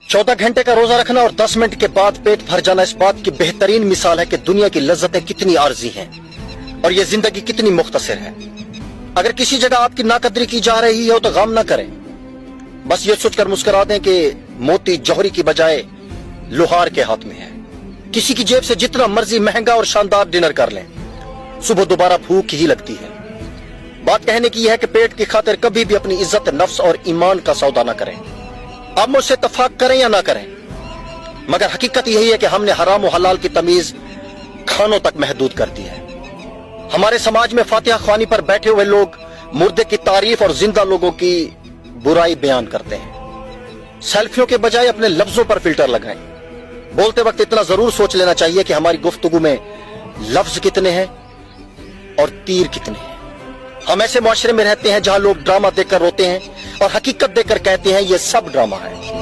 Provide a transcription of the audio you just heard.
14 घंटे का रोजा रखना और 10 मिनट के बाद पेट भर जाना इस बात की बेहतरीन मिसाल है कि दुनिया की लज्जतें कितनी आर्जी हैं और ये जिंदगी कितनी मुख्तसर है। अगर किसी जगह आपकी नाकदरी की जा रही हो तो गम ना करें, बस ये सोचकर मुस्कुरा दें कि मोती जौहरी की बजाय लोहार के हाथ में है। किसी की जेब से जितना मर्जी महंगा और शानदार डिनर कर लें, सुबह दोबारा भूख ही लगती है। बात कहने की यह है कि पेट की खातिर कभी भी अपनी इज्जत नफ्स और ईमान का सौदा ना करें। आप मुझसे इत्तफाक करें या ना करें, मगर हकीकत यही है कि हमने हराम और हलाल की तमीज खानों तक महदूद कर दी है। हमारे समाज में फातिहा ख्वानी पर बैठे हुए लोग मुर्दे की तारीफ और जिंदा लोगों की बुराई बयान करते हैं। सेल्फियों के बजाय अपने लफ्जों पर फिल्टर लगाएं। बोलते वक्त इतना जरूर सोच लेना चाहिए कि हमारी गुफ्तगू में लफ्ज कितने हैं और तीर कितने हैं। हम ऐसे मुआशरे में रहते हैं जहां लोग ड्रामा देखकर रोते हैं और हकीकत देखकर कहते हैं ये सब ड्रामा है।